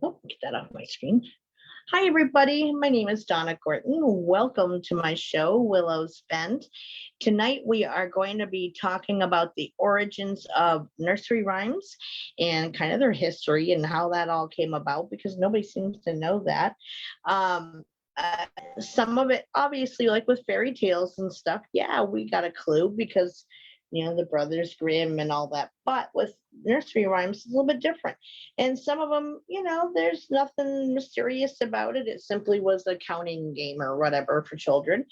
Get that off my screen. Hi, everybody. My name is Donna Gorton. Welcome to my show, Willows. Tonight, we are going to be talking about the origins of nursery rhymes and kind of their history and how that all came about, because nobody seems to know that. Some of it, obviously, like with fairy tales and stuff, yeah, we got a clue because, the Brothers Grimm and all that. But with nursery rhymes, it's a little bit different. And some of them, there's nothing mysterious about it. It simply was a counting game or whatever for children.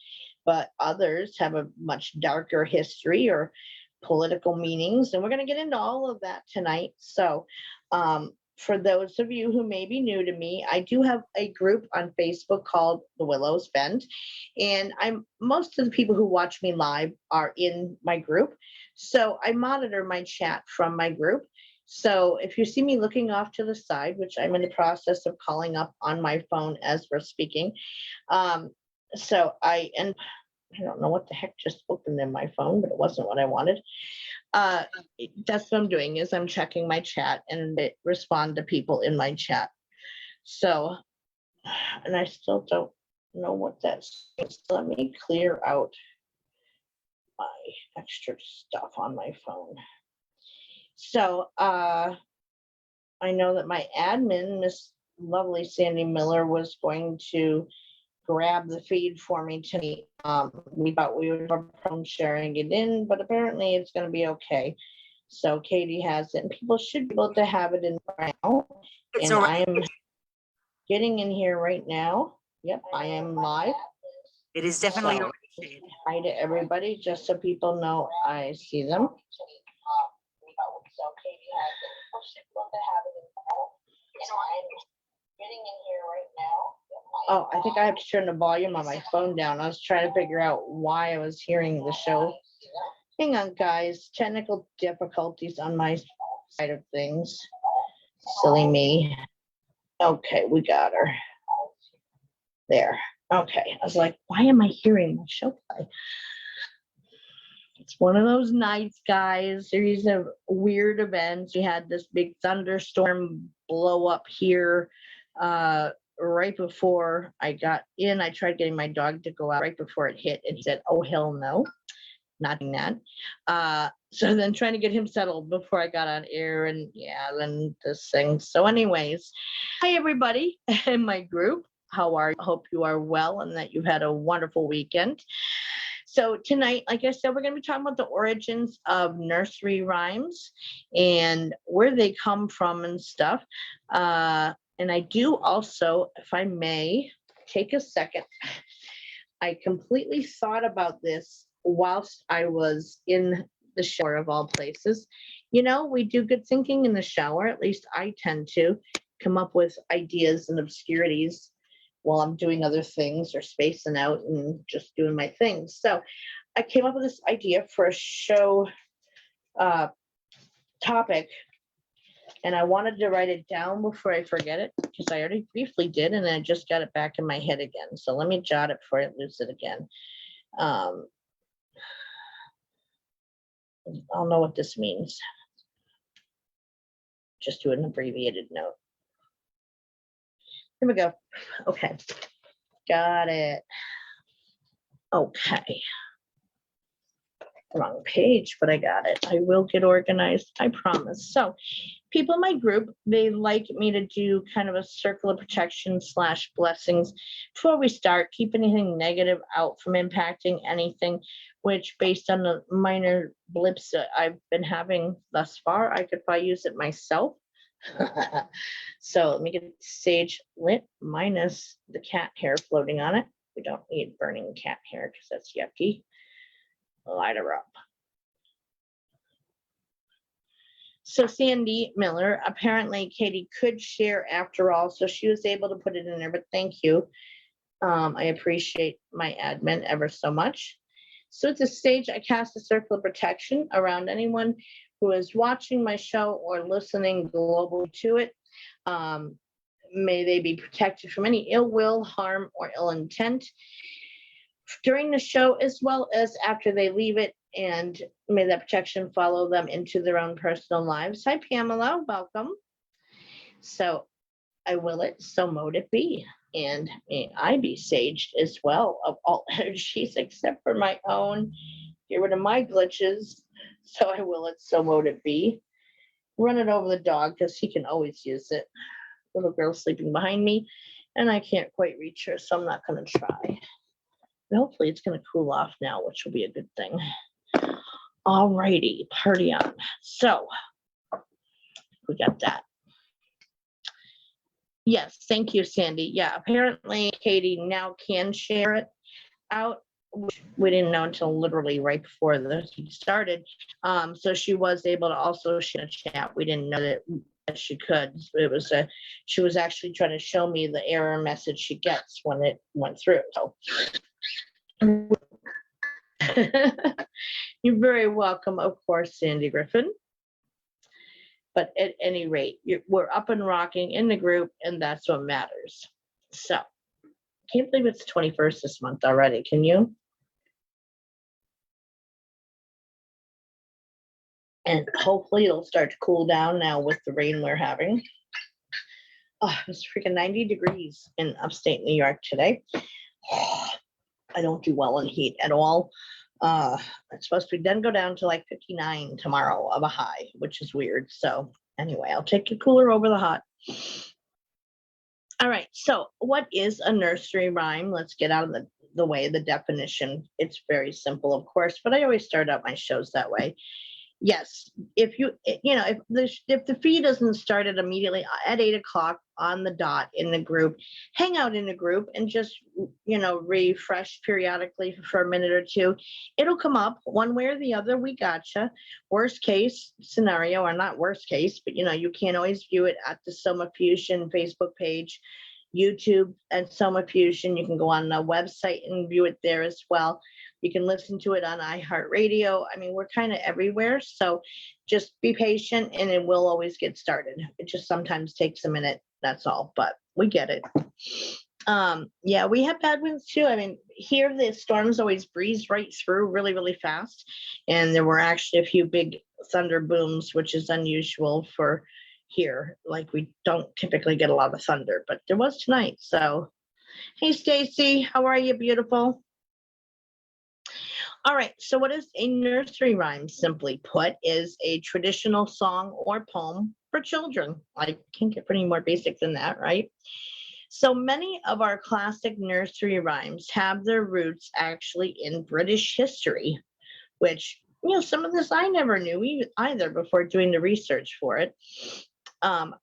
But others have a much darker history or political meanings. And we're going to get into all of that tonight. So, for those of you who may be new to me, I do have a group on Facebook called the Willows Bend, and most of the people who watch me live are in my group. So I monitor my chat from my group. So if you see me looking off to the side, which I'm in the process of calling up on my phone as we're speaking, I don't know what the heck just opened in my phone, but it wasn't what I wanted. That's what I'm doing, is I'm checking my chat and respond to people in my chat. So, and I still don't know what that's. Let me clear out my extra stuff on my phone. So, I know that my admin, Miss Lovely Sandy Miller, was going to grab the feed for me tonight. We thought we would have problem sharing it in, but apparently it's going to be okay. So Katie has it, and people should be able to have it in right now. And I am getting in here right now. Yep, I am live. It is definitely hi to everybody, just so people know I see them. Getting in here right now. Oh, I think I have to turn the volume on my phone down. I was trying to figure out why I was hearing the show. Hang on, guys. Technical difficulties on my side of things. Silly me. Okay, we got her. There. Okay. I was like, why am I hearing the show play? It's one of those nights, guys. Series of weird events. We had this big thunderstorm blow up here. Right before I got in, I tried getting my dog to go out right before it hit, and he said, oh, hell no, not doing that. So then trying to get him settled before I got on air, and yeah, then this thing. So anyways, hi, everybody in my group. How are you? Hope you are well and that you've had a wonderful weekend. So tonight, like I said, we're going to be talking about the origins of nursery rhymes and where they come from and stuff. And I do also, if I may, take a second. I completely thought about this whilst I was in the shower, of all places. We do good thinking in the shower. At least I tend to come up with ideas and obscurities while I'm doing other things or spacing out and just doing my things. So I came up with this idea for a show topic. And I wanted to write it down before I forget it, because I already briefly did, and I just got it back in my head again. So let me jot it before I lose it again. I'll know what this means. Just do an abbreviated note. Here we go. Okay. Got it. Okay. Wrong page, but I got it. I will get organized, I promise. So people in my group, they like me to do kind of a circle of protection / blessings before we start. Keep anything negative out from impacting anything, which based on the minor blips that I've been having thus far, I could probably use it myself. So let me get the sage lit minus the cat hair floating on it. We don't need burning cat hair because that's yucky. Light her up. So Sandy Miller, apparently Katie could share after all, so she was able to put it in there, but thank you. I appreciate my admin ever so much. So at this stage, I cast a circle of protection around anyone who is watching my show or listening globally to it. May they be protected from any ill will, harm, or ill intent during the show, as well as after they leave it, and may that protection follow them into their own personal lives. Hi, Pamela, welcome. So I will it, so mote it be. And may I be saged as well of all energies except for my own. Get rid of my glitches. So I will it, so mote it be. Run it over the dog because he can always use it. Little girl sleeping behind me, and I can't quite reach her, so I'm not going to try. But hopefully it's going to cool off now, which will be a good thing. All righty, party on. So we got that. Yes, thank you, Sandy. Yeah, apparently Katie now can share it out, which we didn't know until literally right before the heat started. So she was able to also share a chat. We didn't know that she could. It was she was actually trying to show me the error message she gets when it went through. So you're very welcome, of course, Sandy Griffin. But at any rate, we're up and rocking in the group, and that's what matters. So, can't believe it's 21st this month already. Can you? And hopefully it'll start to cool down now with the rain we're having. Oh, it's freaking 90 degrees in upstate New York today. I don't do well in heat at all. It's supposed to then go down to like 59 tomorrow of a high, which is weird. So anyway, I'll take the cooler over the hot. All right, so what is a nursery rhyme? Let's get out of the way, the definition. It's very simple, of course, but I always start out my shows that way. Yes, if the feed doesn't start at immediately at 8 o'clock on the dot in the group, hang out in a group and just, refresh periodically for a minute or two. It'll come up one way or the other. We gotcha. Worst case scenario, or not worst case, but you can't always view it at the Soma Fusion Facebook page, YouTube and Soma Fusion. You can go on the website and view it there as well. You can listen to it on iHeartRadio. I mean, we're kind of everywhere. So just be patient and it will always get started. It just sometimes takes a minute. That's all, but we get it. Yeah, we have bad winds too. I mean, here the storms always breeze right through really, really fast. And there were actually a few big thunder booms, which is unusual for here. Like we don't typically get a lot of thunder, but there was tonight. So, hey, Stacy, how are you, beautiful? All right, so what is a nursery rhyme? Simply put, is a traditional song or poem for children. I can't get any more basic than that, right? So many of our classic nursery rhymes have their roots actually in British history, which, some of this I never knew either before doing the research for it.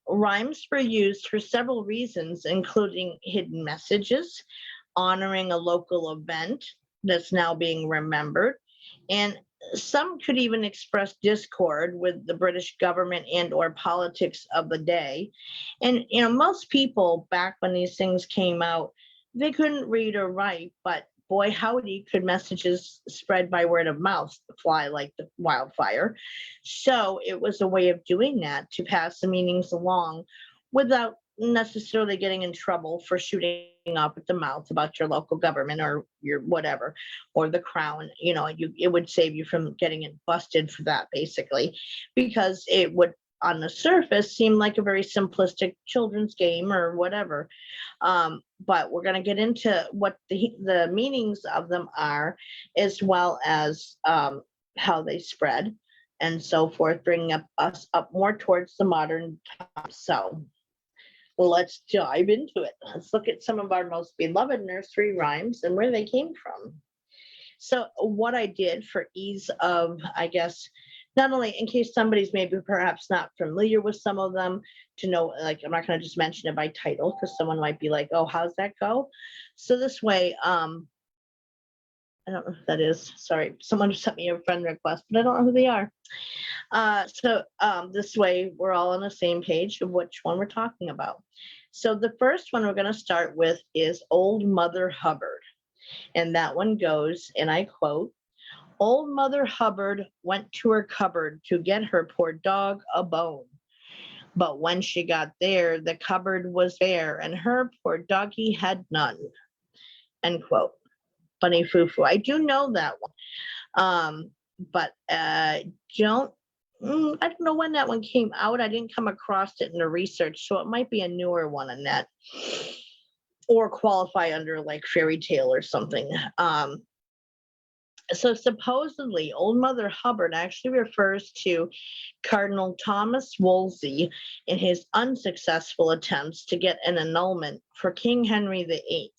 Rhymes were used for several reasons, including hidden messages, honoring a local event that's now being remembered, and some could even express discord with the British government and or politics of the day. And most people back when these things came out, they couldn't read or write, but boy howdy could messages spread by word of mouth fly like the wildfire. So it was a way of doing that, to pass the meanings along without necessarily getting in trouble for shooting off at the mouth about your local government or your whatever, or the crown. It would save you from getting busted for that, basically, because it would on the surface seem like a very simplistic children's game or whatever. But we're going to get into what the meanings of them are, as well as how they spread and so forth, bringing us up more towards the modern time. So well, let's dive into it. Let's look at some of our most beloved nursery rhymes and where they came from. So what I did for ease of, I guess, not only in case somebody's maybe perhaps not familiar with some of them, to know, like, I'm not going to just mention it by title because someone might be like, oh, how's that go? So this way, I don't know who that is. Sorry, someone just sent me a friend request, but I don't know who they are. So this way we're all on the same page of which one we're talking about. So the first one we're going to start with is Old Mother Hubbard. And that one goes, and I quote, "Old Mother Hubbard went to her cupboard to get her poor dog a bone. But when she got there, the cupboard was bare and her poor doggy had none." End quote. Funny foo-foo. I do know that one. But don't I don't know when that one came out. I didn't come across it in the research, so it might be a newer one on that, or qualify under like fairy tale or something. So supposedly, Old Mother Hubbard actually refers to Cardinal Thomas Wolsey in his unsuccessful attempts to get an annulment for King Henry VIII.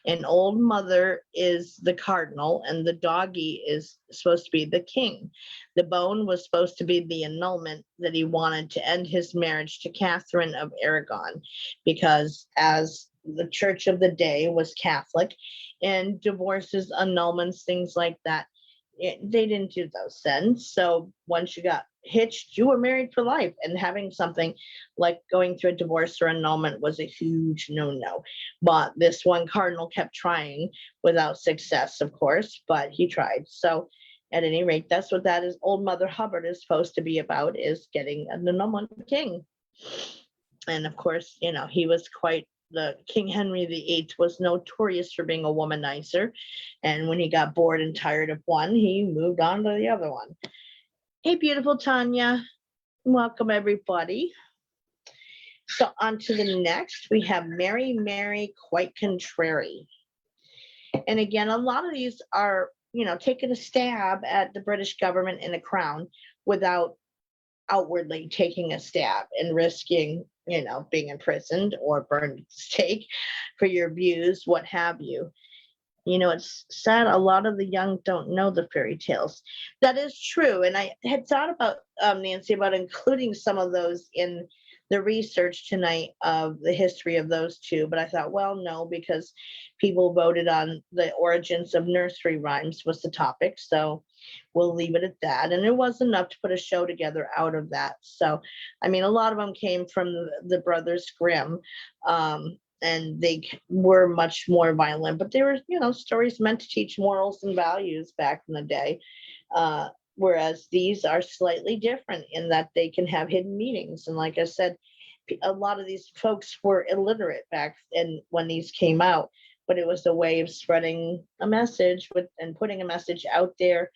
And Old Mother is the cardinal, and the doggy is supposed to be the king. The bone was supposed to be the annulment that he wanted to end his marriage to Catherine of Aragon, because as the church of the day was Catholic, and divorces, annulments, things like that, they didn't do those then. So once you got hitched, you were married for life, and having something like going through a divorce or annulment was a huge no-no. But this one cardinal kept trying without success, of course, but he tried. So at any rate, that's what that is. Old Mother Hubbard is supposed to be about, is getting an annulment king. And of course, he was quite, the King Henry VIII was notorious for being a womanizer. And when he got bored and tired of one, he moved on to the other one. Hey, beautiful Tanya. Welcome, everybody. So on to the next, we have Mary, quite contrary. And again, a lot of these are, taking a stab at the British government and the crown without outwardly taking a stab and risking, being imprisoned or burned at the stake for your views, what have you. It's sad a lot of the young don't know the fairy tales. That is true. And I had thought about, Nancy, about including some of those in the research tonight of the history of those two. But I thought, well, no, because people voted on the origins of nursery rhymes was the topic. So we'll leave it at that. And it was enough to put a show together out of that. So, I mean, a lot of them came from the Brothers Grimm. And they were much more violent, but they were, stories meant to teach morals and values back in the day. Whereas these are slightly different in that they can have hidden meanings. And like I said, a lot of these folks were illiterate back then when these came out, but it was a way of spreading a message and putting a message out there,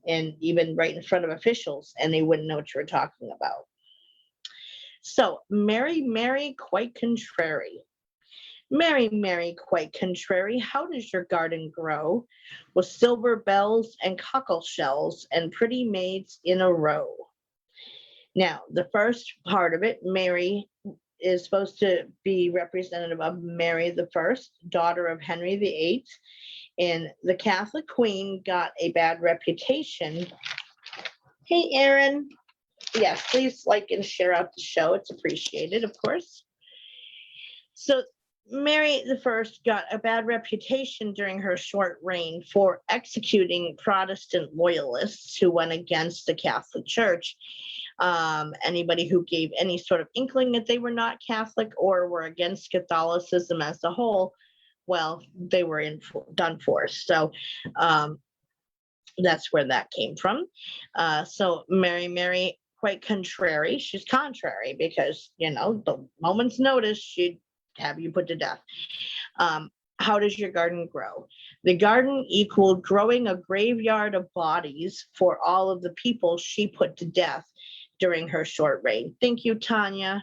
and even right in front of officials, and they wouldn't know what you were talking about. So Mary, quite contrary. Mary, quite contrary, how does your garden grow? With silver bells and cockle shells and pretty maids in a row. Now, the first part of it, Mary, is supposed to be representative of Mary the First, daughter of Henry VIII. And the Catholic Queen got a bad reputation. Hey, Aaron. Yes, please like and share out the show. It's appreciated, of course. So Mary I got a bad reputation during her short reign for executing Protestant loyalists who went against the Catholic Church. Anybody who gave any sort of inkling that they were not Catholic or were against Catholicism as a whole, well, they were done for. So that's where that came from. So Mary, quite contrary. She's contrary because, the moment's notice, she'd have you put to death. How does your garden grow? The garden equaled growing a graveyard of bodies for all of the people she put to death during her short reign. Thank you, Tanya.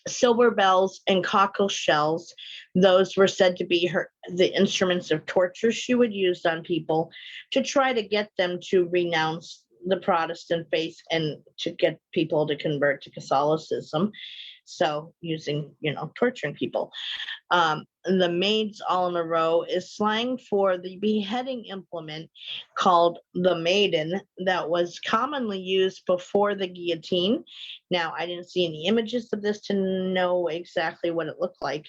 Silver bells and cockle shells, those were said to be the instruments of torture she would use on people to try to get them to renounce the Protestant faith and to get people to convert to Catholicism. So using, torturing people. The maids all in a row is slang for the beheading implement called the maiden that was commonly used before the guillotine. Now, I didn't see any images of this to know exactly what it looked like.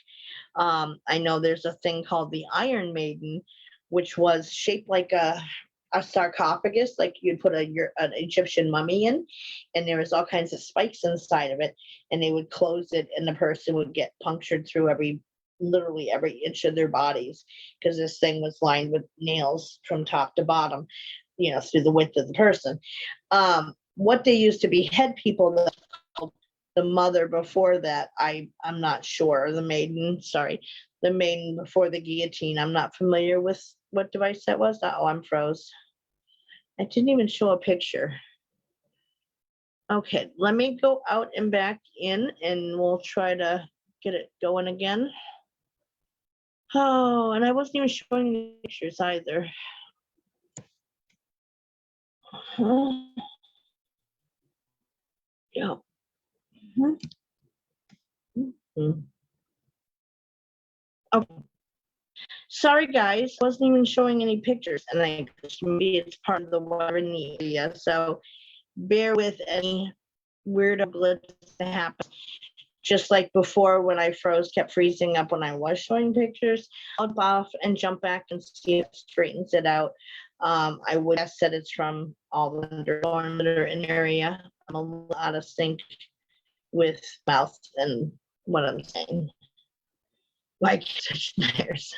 I know there's a thing called the Iron Maiden, which was shaped like a sarcophagus, like you'd put an Egyptian mummy in, and there was all kinds of spikes inside of it, and they would close it, and the person would get punctured through literally every inch of their bodies, because this thing was lined with nails from top to bottom, through the width of the person. What they used to behead people, that's called the mother before that, I'm not sure, the maiden before the guillotine. I'm not familiar with what device that was. Oh, I'm froze. I didn't even show a picture. Okay, let me go out and back in and we'll try to get it going again. Oh, and I wasn't even showing the pictures either. Yeah. Okay. Sorry guys, wasn't even showing any pictures, and I maybe it's part of the weather in the area, so bear with any weird glitches that happen. Just like before when I froze, kept freezing up when I was showing pictures. I'll hop off and jump back and see if it straightens it out. I would guess that it's from all the thunderstorms that are in the area. I'm a little out of sync with mouth and what I'm saying. Like such nightmares.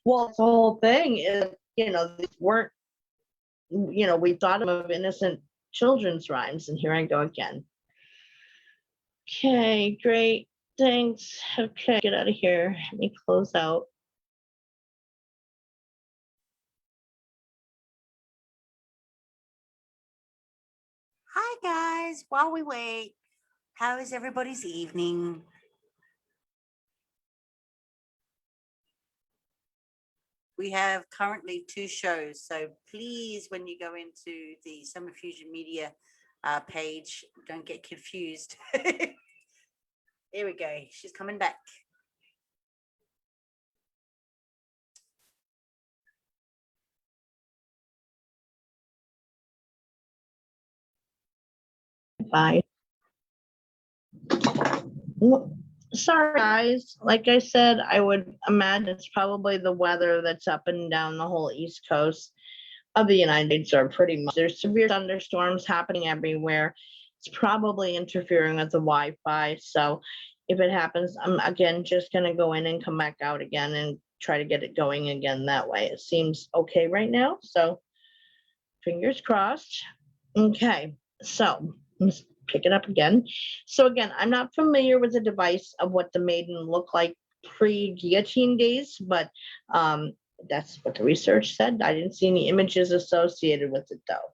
Well, the whole thing is, these weren't, we thought of innocent children's rhymes, and here I go again. Okay, great. Thanks. Okay, get out of here. Let me close out. Hi, guys. While we wait, how is everybody's evening? We have currently 2 shows, so please, when you go into the Soma Fusion Media page, don't get confused. Here we go. She's coming back. Bye. Sorry, guys. Like I said, I would imagine it's probably the weather that's up and down the whole East Coast of the United States, or pretty much. There's severe thunderstorms happening everywhere. It's probably interfering with the Wi-Fi. So if it happens, I'm again just going to go in and come back out again and try to get it going again that way. It seems okay right now. So fingers crossed. Okay, so let's pick it up again. So again, I'm not familiar with the device of what the maiden looked like pre-guillotine days, but that's what the research said. I didn't see any images associated with it though.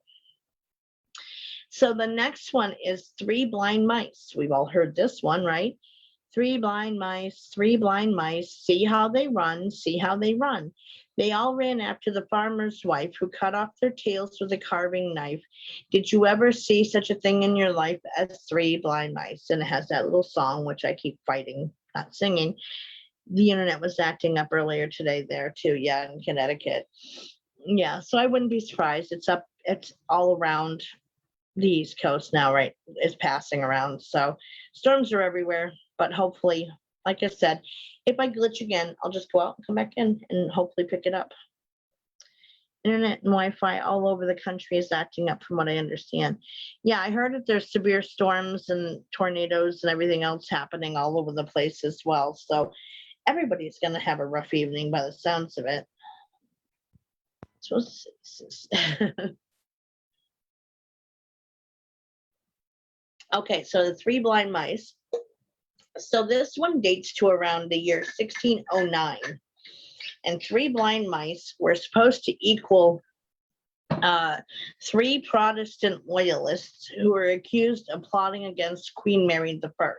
So the next one is 3 blind mice. We've all heard this one, right? 3 blind mice, 3 blind mice, see how they run, see how they run. They all ran after the farmer's wife, who cut off their tails with a carving knife. Did you ever see such a thing in your life as 3 blind mice? And it has that little song, which I keep fighting, not singing. The internet was acting up earlier today there too. Yeah, in Connecticut. Yeah, so I wouldn't be surprised. It's all around the East Coast now, right? It's passing around. So storms are everywhere, but hopefully, like I said, if I glitch again, I'll just go out and come back in and hopefully pick it up. Internet and Wi-Fi all over the country is acting up from what I understand. Yeah, I heard that there's severe storms and tornadoes and everything else happening all over the place as well. So everybody's going to have a rough evening by the sounds of it. So okay, so the 3 blind mice. So this one dates to around the year 1609. And 3 blind mice were supposed to equal 3 Protestant loyalists who were accused of plotting against Queen Mary I.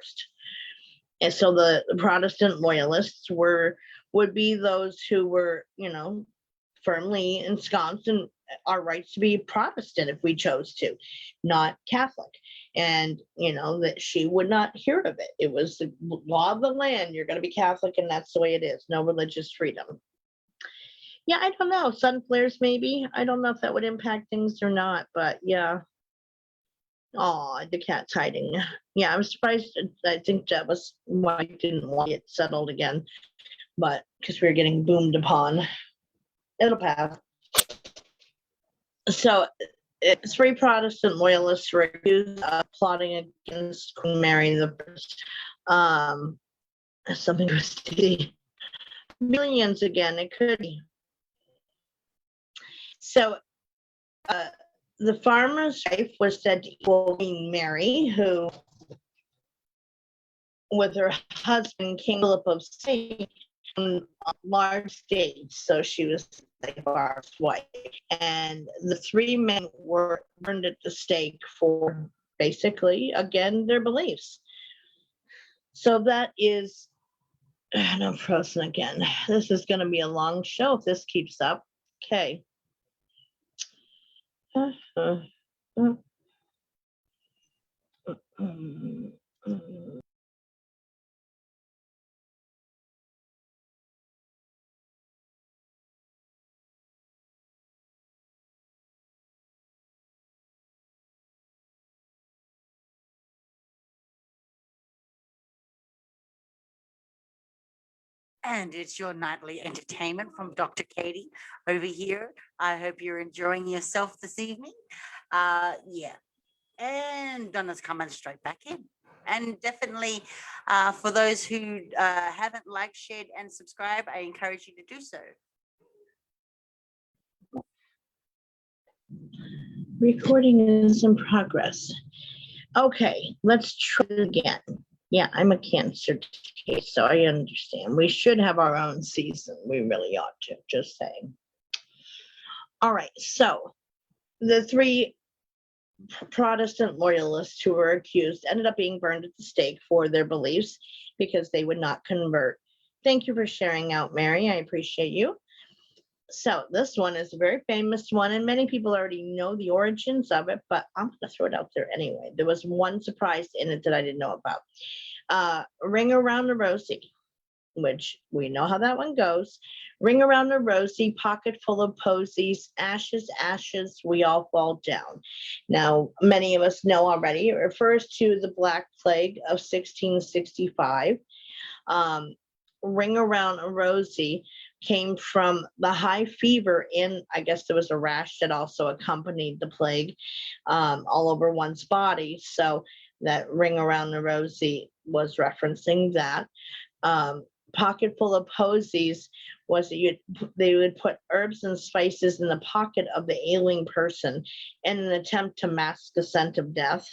And so the Protestant loyalists would be those who were, firmly ensconced in our rights to be Protestant if we chose to, not Catholic. And, that she would not hear of it. It was the law of the land. You're going to be Catholic, and that's the way it is. No religious freedom. Yeah, I don't know. Sun flares, maybe. I don't know if that would impact things or not, but yeah. Oh, the cat's hiding. Yeah, I was surprised. I think that was why I didn't want it settled again, but because we were getting boomed upon. It'll pass. So 3 Protestant loyalists were accused of plotting against Queen Mary I. Something to see. Millions again, it could be. So the farmer's wife was said to equal Queen Mary, who, with her husband, King Philip of Spain, on a large stage. So she was like Barb's wife. And the 3 men were burned at the stake for basically, again, their beliefs. So that is, and I'm frozen again. This is going to be a long show if this keeps up. Okay. And it's your nightly entertainment from Dr. Katie over here. I hope you're enjoying yourself this evening. Yeah. And Donna's coming straight back in. And definitely for those who haven't liked, shared, and subscribed, I encourage you to do so. Recording is in progress. Okay, let's try it again. Yeah, I'm a Cancer case, so I understand. We should have our own season. We really ought to, just saying. All right, so the three Protestant loyalists who were accused ended up being burned at the stake for their beliefs because they would not convert. Thank you for sharing out, Mary. I appreciate you. So this one is a very famous one, and many people already know the origins of it, but I'm going to throw it out there anyway. There was one surprise in it that I didn't know about. Ring Around the Rosie, which we know how that one goes. Ring around the rosy, pocket full of posies, ashes, ashes, we all fall down. Now, many of us know already, it refers to the Black Plague of 1665. Ring Around a Rosie came from the high fever in, I guess there was a rash that also accompanied the plague all over one's body. So that Ring Around the Rosie was referencing that. Pocket full of posies was that they would put herbs and spices in the pocket of the ailing person in an attempt to mask the scent of death.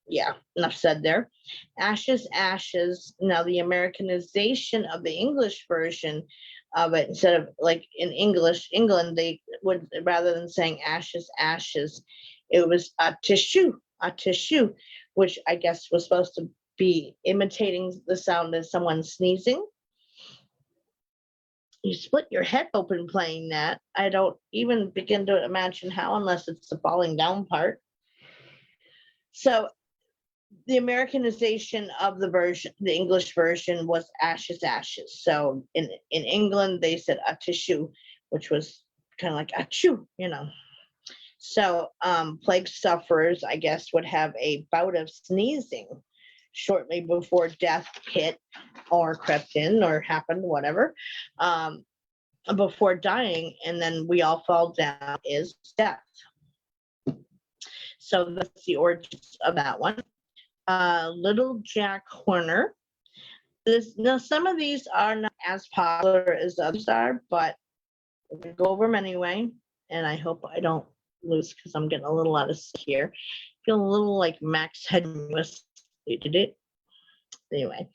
Yeah, enough said there. Ashes, ashes. Now the Americanization of the English version of it, instead of like in England, they would, rather than saying ashes, ashes, it was a tissue, which I guess was supposed to be imitating the sound of someone sneezing. You split your head open playing that. I don't even begin to imagine how, unless it's the falling down part. So the Americanization of the English version was ashes, ashes. So in England, they said a tissue, which was kind of like a chew, you know. So plague sufferers, I guess, would have a bout of sneezing shortly before death hit or crept in or happened, whatever, before dying. And then we all fall down is death. So that's the origins of that one. Little Jack Horner. Now, some of these are not as popular as others are, but we're going to go over them anyway. And I hope I don't lose because I'm getting a little out of sync here. Feel a little like Max Headroom was did it. Anyway,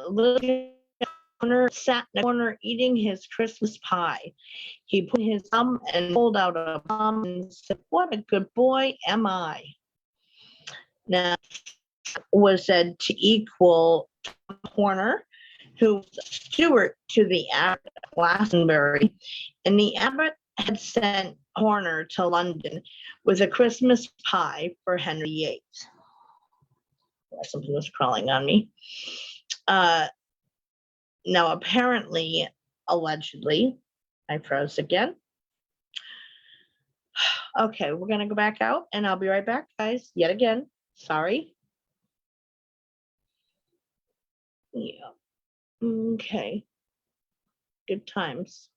Little Jack Horner sat in a corner eating his Christmas pie. He put his thumb and pulled out a palm and said, "What a good boy am I." Now, was said to equal Tom Horner, who was a steward to the abbot of Glastonbury, and the abbot had sent Horner to London with a Christmas pie for Henry VIII. Something was crawling on me. Now, apparently, allegedly, I froze again. Okay, we're going to go back out, and I'll be right back, guys, yet again. Sorry. Yeah. Okay. Good times.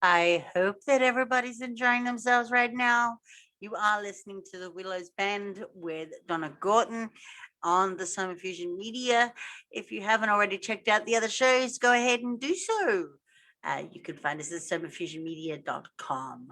I hope that everybody's enjoying themselves right now. You are listening to the Willows Band with Donna Gorton on the Soma Fusion Media. If you haven't already checked out the other shows, go ahead and do so. You can find us at somafusionmedia.com.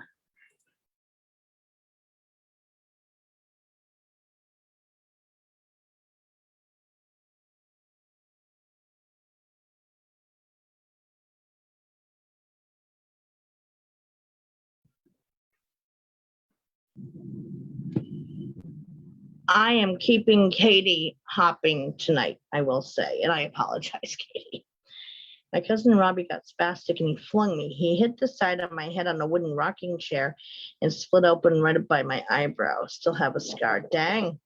I am keeping Katie hopping tonight, I will say, and I apologize, Katie. My cousin Robbie got spastic and he flung me. He hit the side of my head on a wooden rocking chair and split open right up by my eyebrow. Still have a scar. Dang.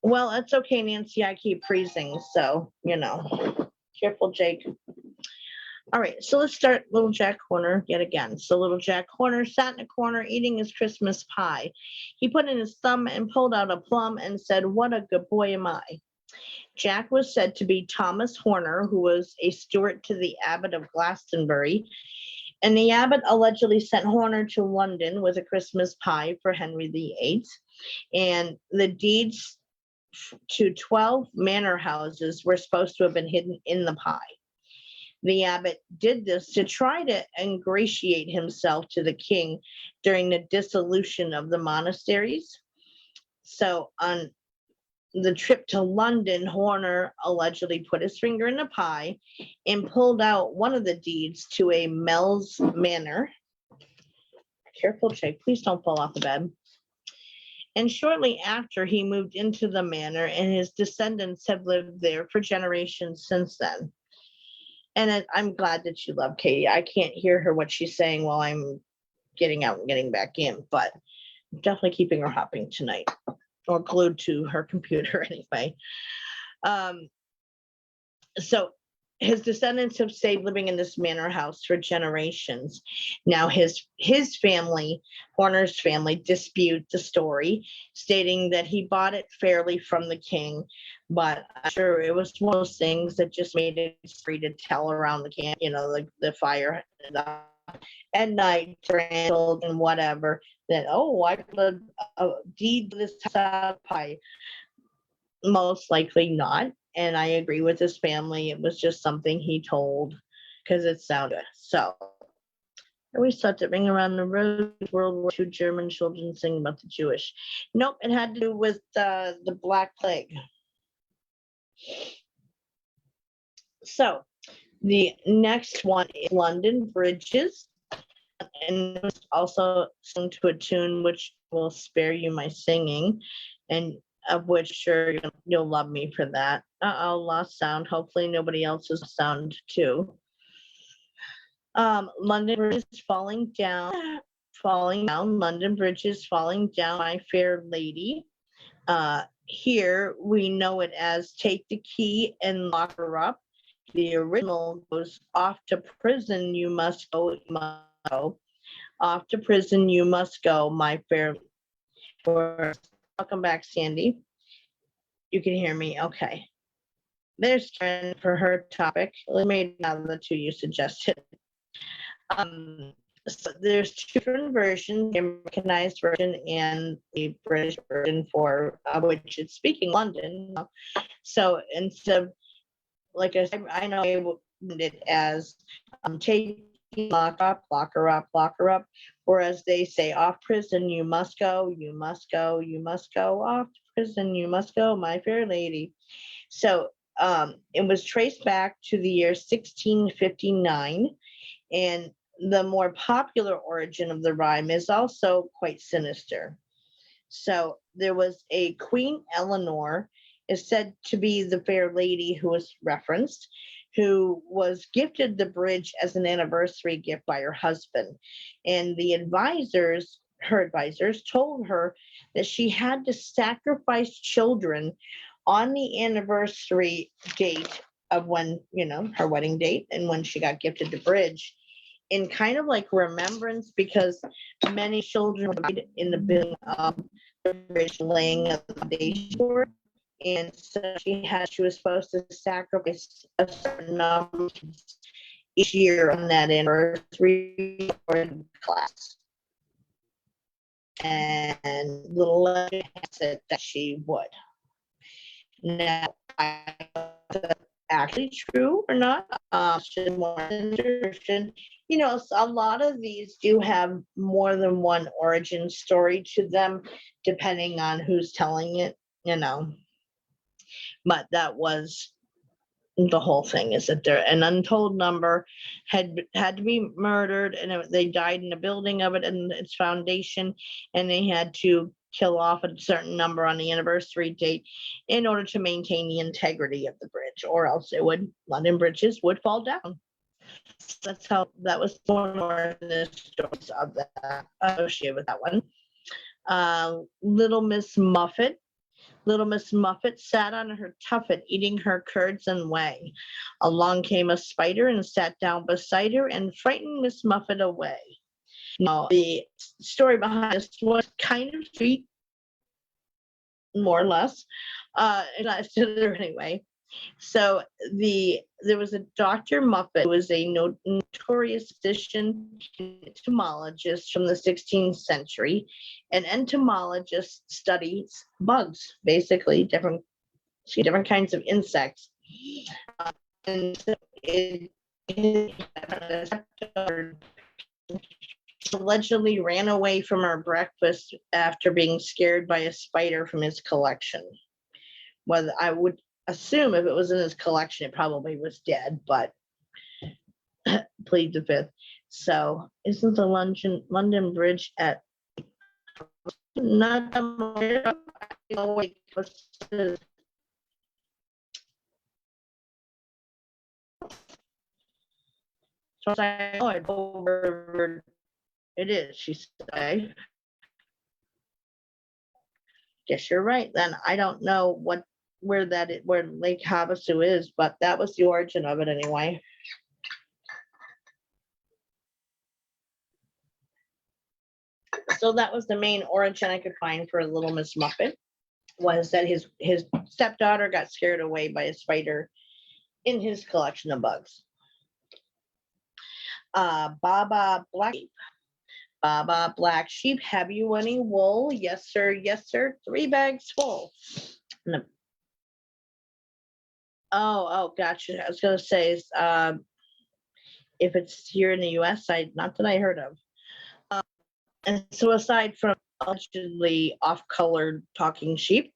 Well, it's okay, Nancy. I keep freezing, so, Careful, Jake. All right, so let's start Little Jack Horner yet again. So Little Jack Horner sat in a corner eating his Christmas pie. He put in his thumb and pulled out a plum and said, "What a good boy am I." Jack was said to be Thomas Horner, who was a steward to the abbot of Glastonbury, and the abbot allegedly sent Horner to London with a Christmas pie for Henry VIII, and the deeds to 12 manor houses were supposed to have been hidden in the pie. The abbot did this to try to ingratiate himself to the king during the dissolution of the monasteries. So on the trip to London, Horner allegedly put his finger in the pie and pulled out one of the deeds to a Mells Manor. Careful, Jake, please don't fall off the bed. And shortly after, he moved into the manor, and his descendants have lived there for generations since then. And I'm glad that you love Katie. I can't hear her what she's saying while I'm getting out and getting back in, but I'm definitely keeping her hopping tonight, or glued to her computer anyway. So his descendants have stayed living in this manor house for generations. Now his family, Horner's family, dispute the story, stating that he bought it fairly from the king, but I'm sure it was one of those things that just made it free to tell around the camp, like the fire at night, and whatever, that, I put a deed to this pie. Most likely not. And I agree with his family. It was just something he told because it sounded so. I always thought that Ring Around the Road, World War II German children sing about the Jewish. Nope, it had to do with the Black Plague. So the next one is London Bridges. And it was also sung to a tune which will spare you my singing, and of which sure you'll love me for that. Lost sound. Hopefully nobody else has sound too. London Bridge is falling down. London Bridge is falling down, my fair lady. Here we know it as Take the Key and Lock Her Up. The original goes, off to prison you must go, off to prison you must go, my fair. Welcome back, Sandy. You can hear me, okay. There's Karen for her topic. Let me now the two you suggested. So there's two different versions, the Americanized version and the British version, for which it's speaking London. So instead of, like I said, I know I would it as take lock her up, whereas they say off prison you must go, off to prison you must go, my fair lady. So it was traced back to the year 1659, and the more popular origin of the rhyme is also quite sinister. So there was a Queen Eleanor, is said to be the fair lady who was referenced, who was gifted the bridge as an anniversary gift by her husband. And the her advisors told her that she had to sacrifice children on the anniversary date of when, her wedding date and when she got gifted the bridge, in kind of like remembrance, because many children died in the building of the bridge, laying a foundation for it. And so she was supposed to sacrifice a certain number each year on that anniversary for the class. And little legend said that she would. Now, I don't know if that's actually true or not. More description. A lot of these do have more than one origin story to them, depending on who's telling it, But that was the whole thing is that there an untold number had to be murdered, and they died in the building of it and its foundation, and they had to kill off a certain number on the anniversary date in order to maintain the integrity of the bridge, or else London bridges would fall down. So that's how that was one of the stories of that associated with that one. Little Miss Muffet. Little Miss Muffet sat on her tuffet, eating her curds and whey. Along came a spider and sat down beside her and frightened Miss Muffet away. Now, the story behind this was kind of sweet, more or less. Anyway. So there was a Dr. Muffet who was a notorious physician entomologist from the 16th century. An entomologist studies bugs, basically different kinds of insects. And so allegedly ran away from her breakfast after being scared by a spider from his collection. Well, I would assume if it was in his collection, it probably was dead, but plead the fifth. So isn't the London Bridge at not wait, so I know it over it is, she said. Guess you're right then. I don't know where Lake Havasu is, but that was the origin of it anyway. So that was the main origin I could find for Little Miss Muffet, was that his stepdaughter got scared away by a spider in his collection of bugs. Baba Black Sheep. Baba Black Sheep, have you any wool? Yes, sir. Yes, sir. 3 bags full. Oh, gotcha. I was gonna say, if it's here in the U.S., not that I heard of. And so, aside from allegedly off-colored talking sheep,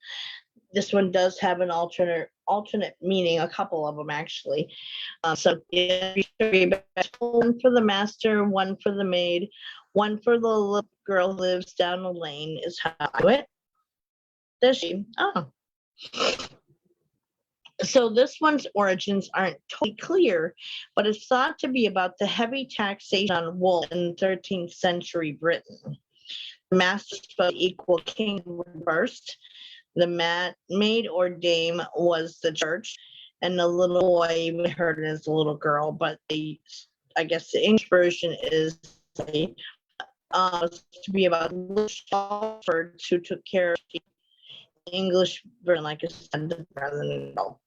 this one does have an alternate meaning. A couple of them actually. So, one for the master, one for the maid, one for the little girl who lives down the lane. Is how I do it. Does she? Oh. So this one's origins aren't totally clear, but it's thought to be about the heavy taxation on wool in 13th century Britain. The master spoke equal king first. The maid or dame was the church, and the little boy even heard it as a little girl. But I guess the English version is to be about shepherds who took care of the English version, like I said, rather than girl.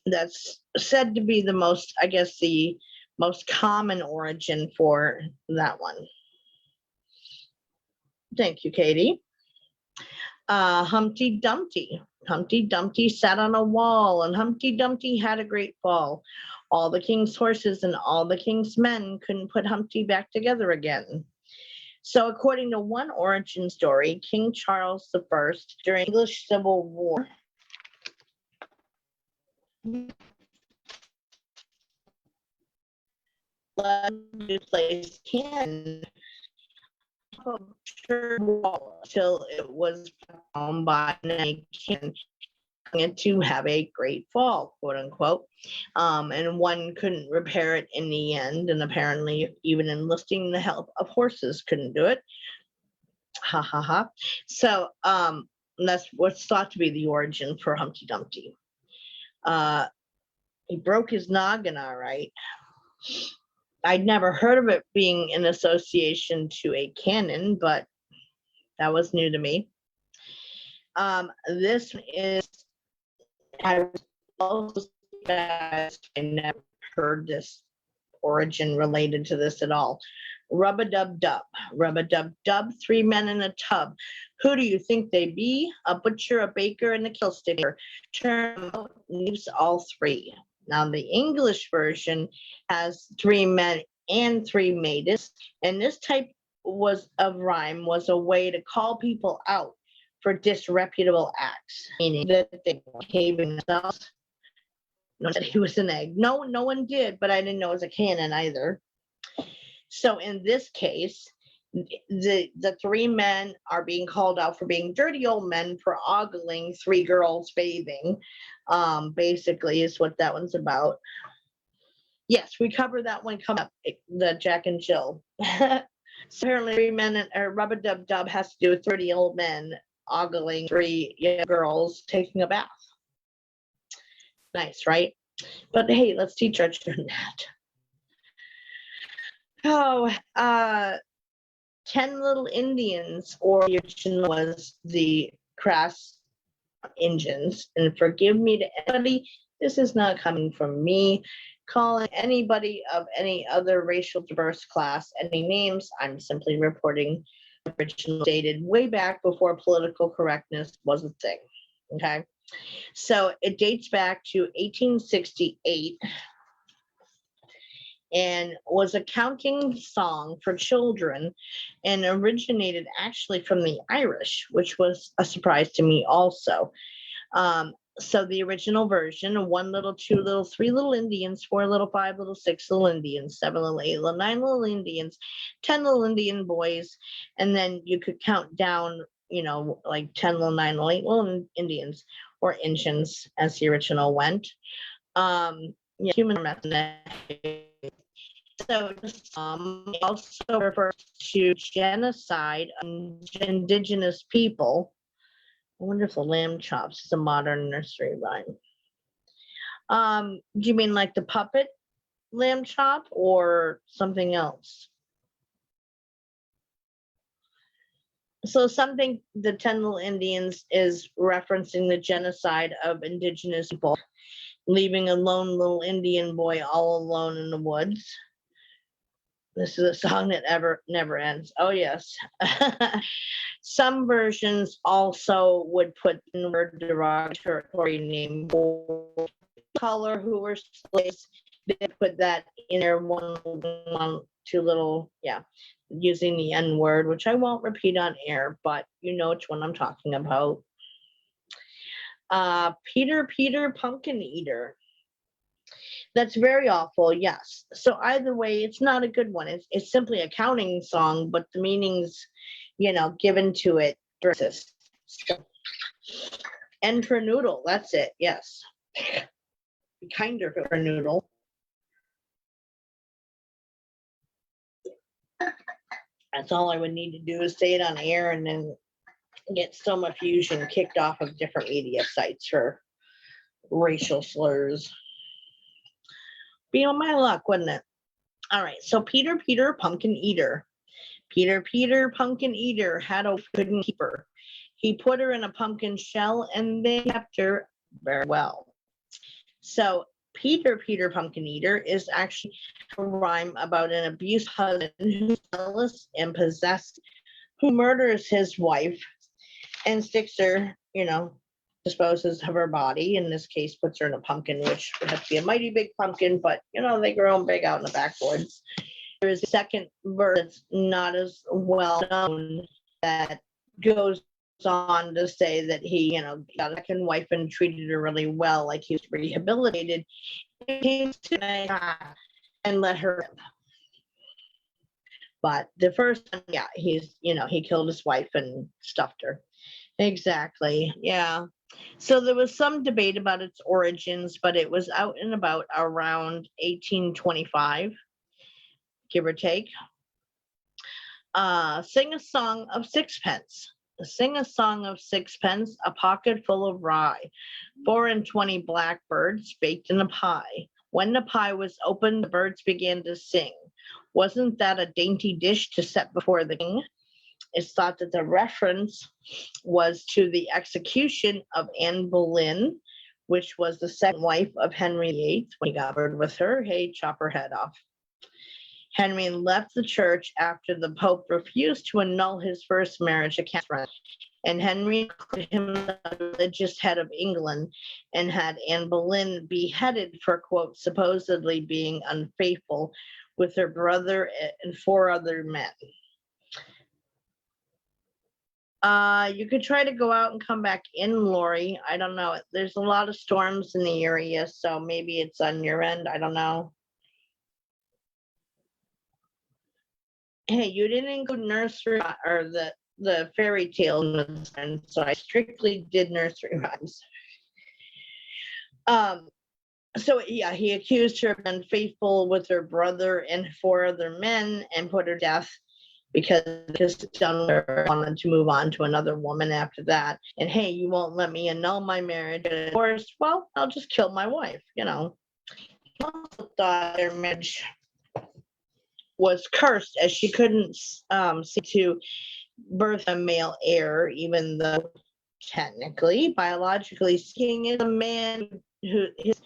That's said to be the most common origin for that one. Thank you, Katie. Humpty Dumpty. Humpty Dumpty sat on a wall, and Humpty Dumpty had a great fall. All the king's horses and all the king's men couldn't put Humpty back together again. So according to one origin story, King Charles I, during English Civil War, place can until it was found by a king to have a great fall, quote unquote. And one couldn't repair it in the end, and apparently even enlisting the help of horses couldn't do it. Ha ha ha. So that's what's thought to be the origin for Humpty Dumpty. He broke his noggin, all right. I'd never heard of it being in association to a cannon, but that was new to me. This is, I never heard this origin related to this at all. Rub-a-dub-dub, rub-a-dub-dub, 3 men in a tub. Who do you think they be? A butcher, a baker, and a killsticker. Turn out, leaves all 3. Now, the English version has 3 men and 3 maidens, and this type of rhyme was a way to call people out for disreputable acts, meaning that they were behaving themselves. No one said he was an egg. No, no one did, but I didn't know it was a cannon either. So in this case, the three men are being called out for being dirty old men for ogling three girls bathing. Basically, is what that one's about. Yes, we covered that one coming up, the Jack and Jill. So apparently, three men or rubber dub dub has to do with 30 old men ogling three young girls taking a bath. Nice, right? But hey, let's teach our children that. Oh, 10 Little Indians, or the original was the crass engines. And forgive me to anybody, this is not coming from me calling anybody of any other racial diverse class any names. I'm simply reporting the original dated way back before political correctness was a thing. Okay. So it dates back to 1868 and was a counting song for children and originated actually from the Irish, which was a surprise to me also. So the original version, 1 little, 2 little, 3 little Indians, 4 little, 5 little, 6 little Indians, 7 little, 8 little, 9 little Indians, 10 little Indian boys, and then you could count down, like 10 little, 9 little, 8 little Indians, or Indians as the original went. Human method. So also refers to genocide of indigenous people. I wonder if the lamb chops is a modern nursery rhyme. Do you mean like the puppet lamb chop or something else? So something, the 10 Little Indians is referencing the genocide of indigenous people, leaving a lone little Indian boy all alone in the woods. This is a song that never ends. Oh, yes. Some versions also would put the word derogatory name for color who were slaves. They put that in there, one, two little, using the N word, which I won't repeat on air, but you know which one I'm talking about. Peter, Pumpkin Eater. That's very awful, yes. So either way, it's not a good one. It's simply a counting song, but the meanings, given to it. And for noodle, that's it, yes. Kinder for noodle. That's all I would need to do is say it on air and then get Soma Fusion kicked off of different media sites for racial slurs. Be on my luck, wouldn't it? All right, so Peter, Pumpkin Eater. Peter, Pumpkin Eater had a couldn't keep her. He put her in a pumpkin shell and they kept her very well. So Peter, Pumpkin Eater is actually a rhyme about an abusive husband who's jealous and possessed, who murders his wife and sticks her, disposes of her body. In this case, puts her in a pumpkin, which would have to be a mighty big pumpkin, but they grow big out in the backwoods. There's a second verse that's not as well known that goes on to say that he, got a second wife and treated her really well, like he was rehabilitated, and let her live. But the first time, he's, he killed his wife and stuffed her. Exactly. Yeah. So there was some debate about its origins, but it was out and about around 1825, give or take. Sing a song of sixpence. Sing a song of sixpence, a pocket full of rye, 4 and 20 blackbirds baked in a pie. When the pie was opened, the birds began to sing. Wasn't that a dainty dish to set before the king? It's thought that the reference was to the execution of Anne Boleyn, which was the second wife of Henry VIII. When he got bored with her, hey, chop her head off. Henry left the church after the Pope refused to annul his first marriage to Catherine, and Henry called him the religious head of England and had Anne Boleyn beheaded for, quote, supposedly being unfaithful with her brother and 4 other men. You could try to go out and come back in, Lori. I don't know. There's a lot of storms in the area, so maybe it's on your end. I don't know. Hey, you didn't include nursery or the fairy tale, so I strictly did nursery rhymes. So yeah, he accused her of being unfaithful with her brother and 4 other men and put her to death because Dunner wanted to move on to another woman after that. And hey, you won't let me annul my marriage. And of course, well, I'll just kill my wife, you know. He also thought their marriage was cursed as she couldn't seem to birth a male heir, even though technically, biologically speaking, is a man who his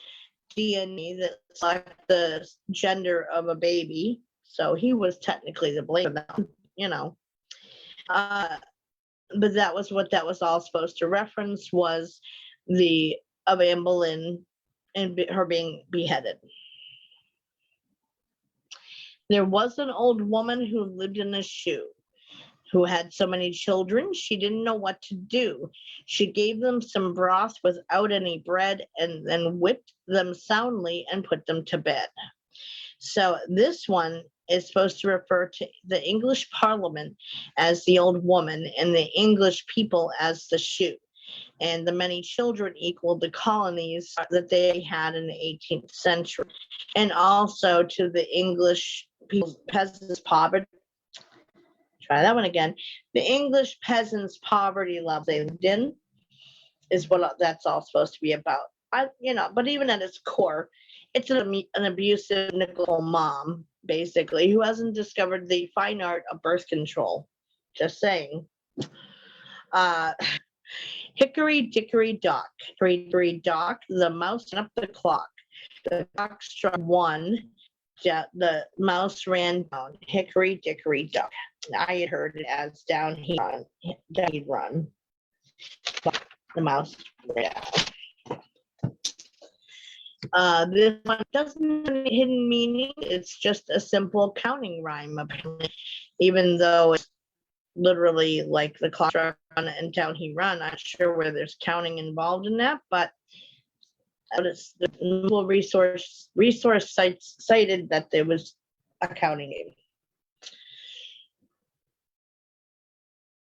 DNA that select the gender of a baby. So he was technically the blame of that, you know. But that was what that was all supposed to reference, was the of Anne Boleyn and her being beheaded. There was an old woman who lived in a shoe, who had so many children she didn't know what to do. She gave them some broth without any bread and then whipped them soundly and put them to bed. So this one is supposed to refer to the English Parliament as the old woman and the English people as the shoe. And the many children equaled the colonies that they had in the 18th century. And also to the English people, peasants' poverty. Try that one again. The English peasants' poverty level they lived in is what that's all supposed to be about. But even at its core, it's an abusive, neglectful mom, basically, who hasn't discovered the fine art of birth control. Just saying. Hickory dickory dock. Hickory dickory dock, the mouse ran up the clock. The clock struck 1. The mouse ran down. Hickory dickory dock. I had heard it as down he run. But the mouse ran down. This one doesn't have any hidden meaning. It's just a simple counting rhyme, apparently, even though it's literally like the clock struck and down he run. I'm not sure where there's counting involved in that, but it's the resource sites cited that there was a counting game.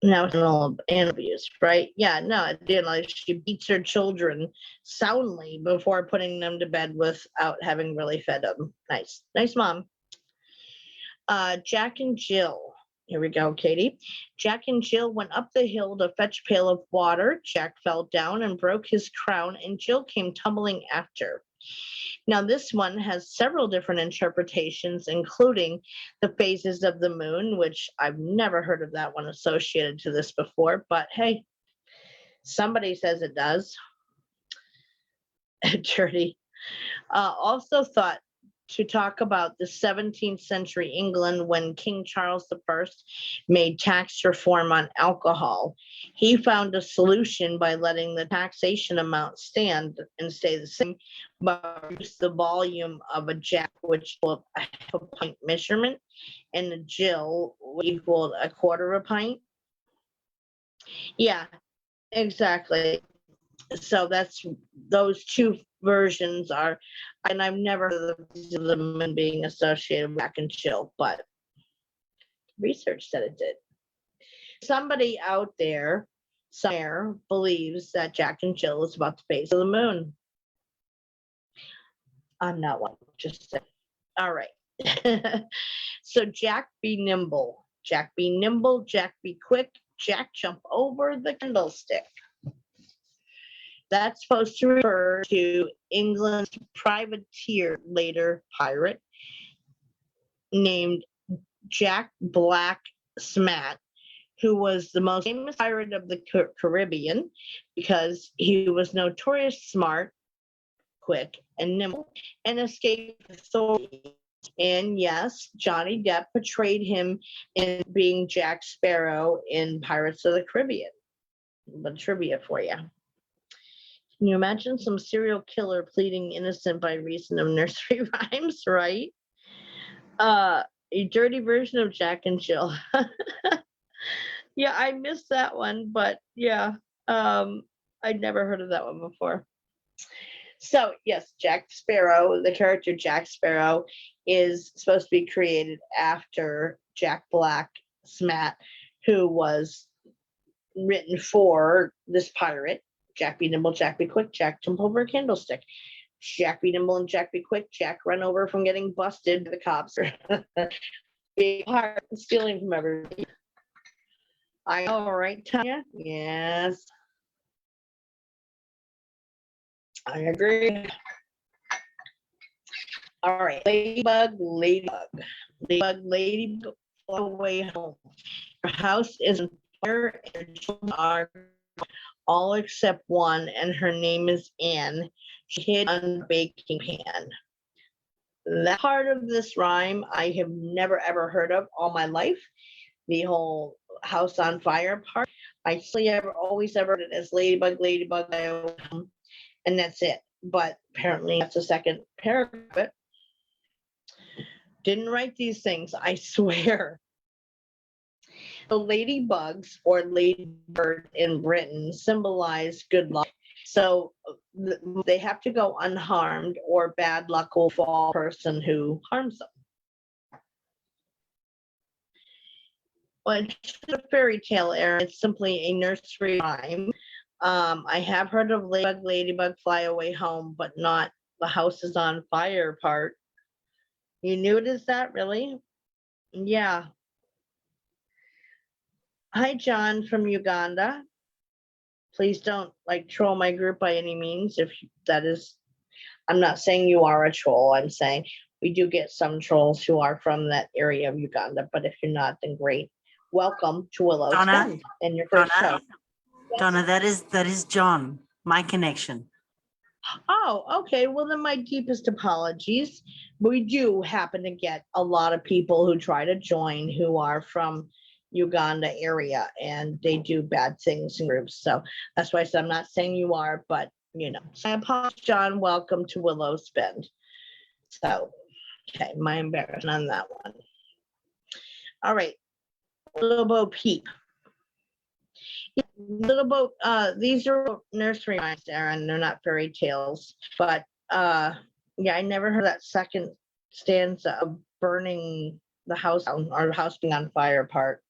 Now it's animal abuse, right? Yeah, no, she beats her children soundly before putting them to bed without having really fed them. Nice mom. Jack and Jill. Here we go, Katie. Jack and Jill went up the hill to fetch a pail of water. Jack fell down and broke his crown, and Jill came tumbling after. Now, this one has several different interpretations, including the phases of the moon, which I've never heard of that one associated to this before, but hey, somebody says it does. Dirty. Also thought to talk about the 17th century England when King Charles I made tax reform on alcohol. He found a solution by letting the taxation amount stand and stay the same, but reduce the volume of a jack, which equaled a half a pint measurement, and a Jill, which equaled a quarter of a pint. Yeah, exactly. So that's those two versions are, and I've never heard of them being associated with Jack and Jill, but research said it did. Somebody out there somewhere believes that Jack and Jill is about the face of the moon. I'm not one, just saying. All right. So Jack be nimble. Jack be nimble, Jack be quick, Jack jump over the candlestick. That's supposed to refer to England's privateer, later pirate, named Jack Black Smat, who was the most famous pirate of the Caribbean because he was notorious smart, quick, and nimble, and escaped authority. And yes, Johnny Depp portrayed him in being Jack Sparrow in Pirates of the Caribbean. But trivia for you. Can you imagine some serial killer pleading innocent by reason of nursery rhymes, right? A dirty version of Jack and Jill. Yeah, I missed that one, but yeah, I'd never heard of that one before. So yes, Jack Sparrow, the character Jack Sparrow, is supposed to be created after Jack Black Smat, who was written for this pirate. Jack be nimble, Jack be quick, Jack jump over a candlestick. Jack be nimble and Jack be quick, Jack run over from getting busted by the cops. Being pirate and stealing from everybody. I know, right, Tanya? Yes, I agree. All right, ladybug, fly away home. Her house is on fire and her children are all except one, and her name is Anne. She hid on the baking pan. That part of this rhyme I have never ever heard of all my life. The whole house on fire part. I still ever always ever heard it as ladybug, ladybug, and that's it. But apparently that's the second paragraph. Didn't write these things, I swear. The ladybugs or ladybird in Britain symbolize good luck. So they have to go unharmed or bad luck will fall person who harms them. Well, it's a fairy tale, Aaron. It's simply a nursery rhyme. I have heard of ladybug, ladybug, fly away home, but not the house is on fire part. You knew it as that, really? Yeah. Hi, John from Uganda. Please don't like troll my group by any means. If that is, I'm not saying you are a troll. I'm saying we do get some trolls who are from that area of Uganda. But if you're not, then great. Welcome to Willows Donna, Bend and your first show. Donna, that is John, my connection. Oh, okay. Well, then my deepest apologies. We do happen to get a lot of people who try to join who are from Uganda area, and they do bad things in groups. So that's why I said I'm not saying you are, but you know. So I apologize, John. Welcome to Willows Bend. So, okay, my embarrassment on that one. All right, Little Bo Peep. Little Bo, these are nursery rhymes, Aaron. They're not fairy tales, but yeah, I never heard that second stanza of burning the house down or the house being on fire part.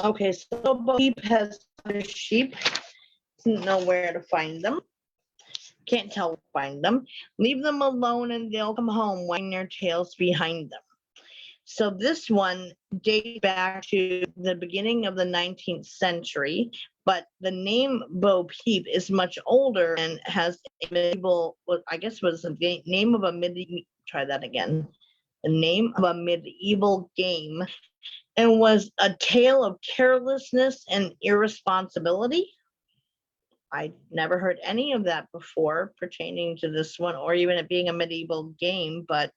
Okay, so Little Bo Peep has sheep. Doesn't know where to find them. Can't tell where to find them. Leave them alone and they'll come home, wagging their tails behind them. So this one dates back to the beginning of the 19th century, but the name Bo Peep is much older and has a medieval, I guess was the name of a medieval, try that again, the name of a medieval game, and was a tale of carelessness and irresponsibility. I never heard any of that before pertaining to this one, or even it being a medieval game, but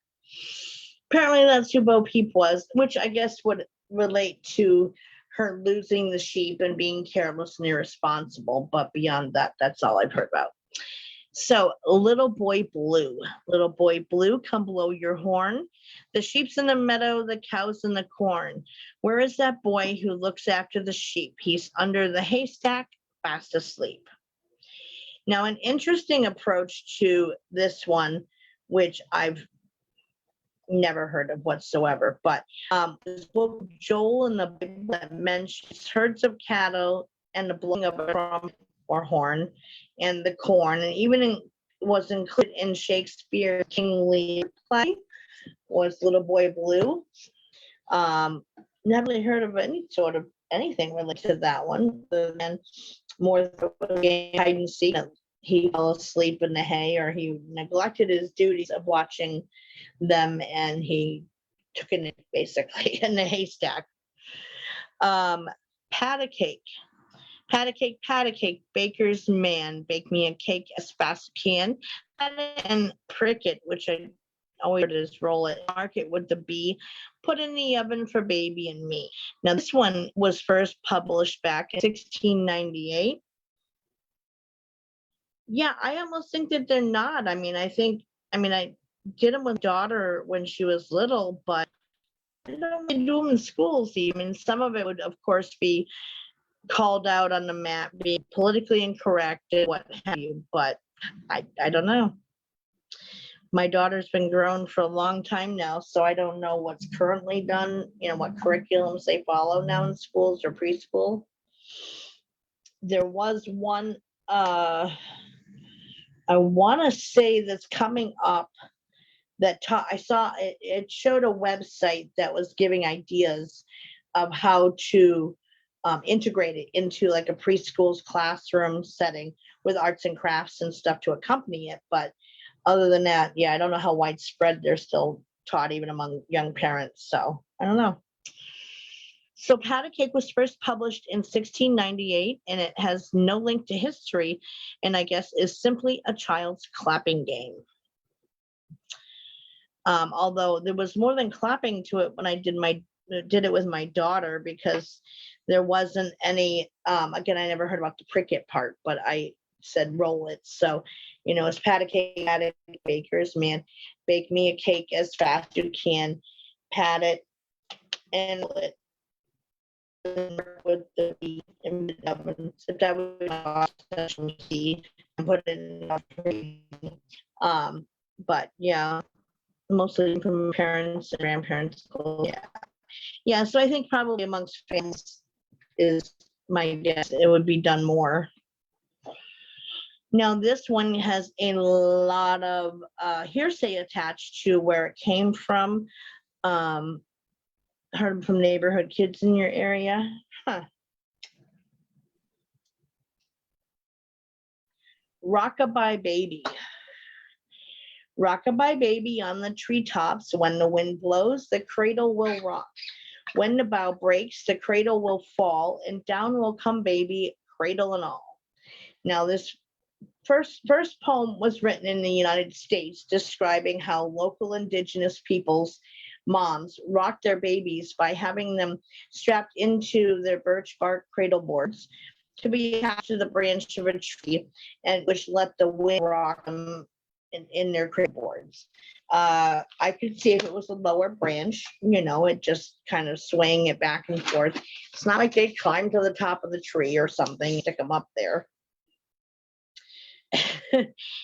apparently that's who Bo Peep was, which I guess would relate to her losing the sheep and being careless and irresponsible. But beyond that, that's all I've heard about. So, Little Boy Blue, Little Boy Blue, come blow your horn. The sheep's in the meadow, the cow's in the corn. Where is that boy who looks after the sheep? He's under the haystack, fast asleep. Now, an interesting approach to this one, which I've never heard of whatsoever, but this book Joel in the Bible that mentions herds of cattle and the blowing of a trumpet or horn and the corn, and even was included in Shakespeare's King Lear play was Little Boy Blue. Never really heard of any sort of anything related to that one, and more the game hide and seek. He fell asleep in the hay, or he neglected his duties of watching them, and he took a nap basically in the haystack. Pat a cake, pat a cake, pat a cake, baker's man, bake me a cake as fast as can. Pat it and prick it, which I always heard is roll it, mark it with the B, put in the oven for baby and me. Now this one was first published back in 1698. Yeah, I almost think that they're not. I mean, I did them with daughter when she was little, but don't really do them in schools even. Some of it would, of course, be called out on the map, being politically incorrect and what have you, but I don't know. My daughter's been grown for a long time now, so I don't know what's currently done, what curriculums they follow now in schools or preschool. There was one, I want to say that's coming up that I saw it showed a website that was giving ideas of how to integrate it into like a preschool's classroom setting with arts and crafts and stuff to accompany it. But other than that, yeah, I don't know how widespread they're still taught even among young parents. So I don't know. So Pat a Cake was first published in 1698, and it has no link to history, and I guess is simply a child's clapping game. Although there was more than clapping to it when I did it with my daughter, because there wasn't any, again, I never heard about the prick it part, but I said roll it. So, it's pat a cake, baker's man, bake me a cake as fast as you can, pat it and roll it with the heat in the oven. So that was my heat and put it in the oven. But yeah, mostly from parents and grandparents. Yeah. So I think probably amongst fans is my guess. It would be done more. Now this one has a lot of hearsay attached to where it came from. Heard from neighborhood kids in your area. Rockabye baby. Rockabye baby on the treetops. When the wind blows, the cradle will rock. When the bough breaks, the cradle will fall, and down will come baby, cradle and all. Now, this first poem was written in the United States, describing how local indigenous peoples' moms rocked their babies by having them strapped into their birch bark cradle boards to be attached to the branch of a tree, and which let the wind rock them in their cradle boards. I could see if it was a lower branch, it just kind of swaying it back and forth. It's not like they climbed to the top of the tree or something, stick them up there.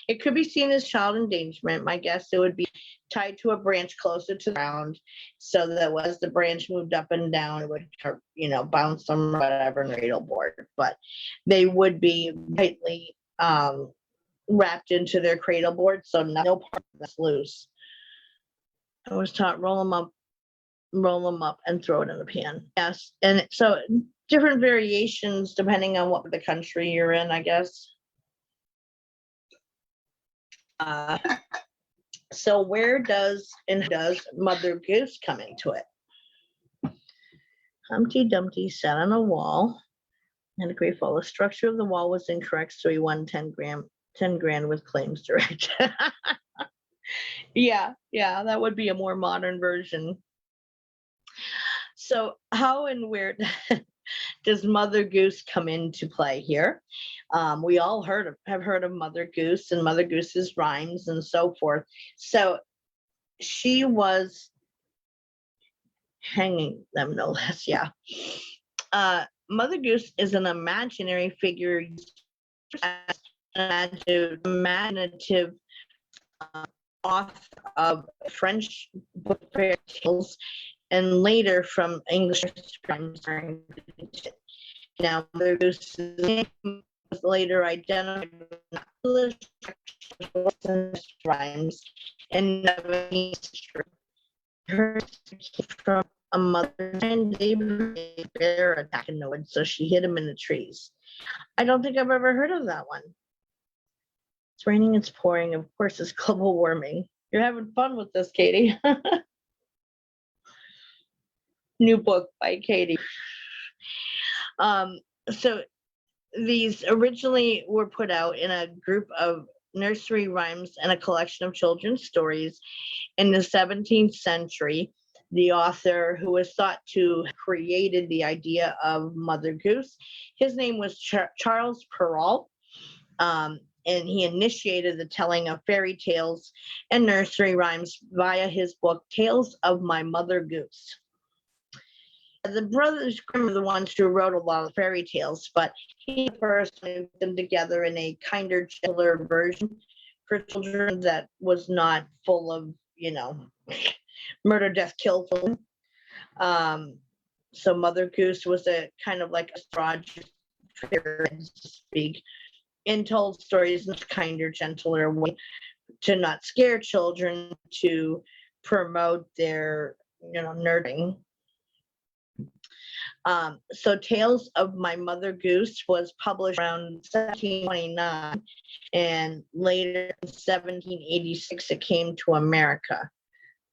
It could be seen as child endangerment. My guess it would be tied to a branch closer to the ground, so that as the branch moved up and down, it would, bounce them or whatever in the cradle board. But they would be tightly wrapped into their cradle board, so no part that's loose. I was taught roll them up, and throw it in the pan. Yes, and so different variations depending on what the country you're in, I guess. So where does Mother Goose come into it? Humpty Dumpty sat on a wall and a great fall. The structure of the wall was incorrect, so he won 10 grand with claims direct. Yeah, that would be a more modern version. So how and where does Mother Goose come into play here? We all have heard of Mother Goose and Mother Goose's rhymes and so forth. So she was hanging them, no less. Yeah. Mother Goose is an imaginary figure, imaginative author of French book fairy tales, and later from English rhymes. Now, Mother Goose's name was later identified with English rhymes and her from a mother and a bear attack in the woods, so she hid him in the trees. I don't think I've ever heard of that one. It's raining, it's pouring. Of course, it's global warming. You're having fun with this, Katie. New book by Katie. So these originally were put out in a group of nursery rhymes and a collection of children's stories in the 17th century. The author, who was thought to have created the idea of Mother Goose, his name was Charles Perrault, and he initiated the telling of fairy tales and nursery rhymes via his book, Tales of My Mother Goose. the brothers Grimm are the ones who wrote a lot of fairy tales, but he first put them together in a kinder, gentler version for children that was not full of, murder, death, kill film. So Mother Goose was a kind of like a astrologer, so to speak, and told stories in a kinder, gentler way to not scare children, to promote their, nurturing. So Tales of My Mother Goose was published around 1729, and later in 1786 it came to America.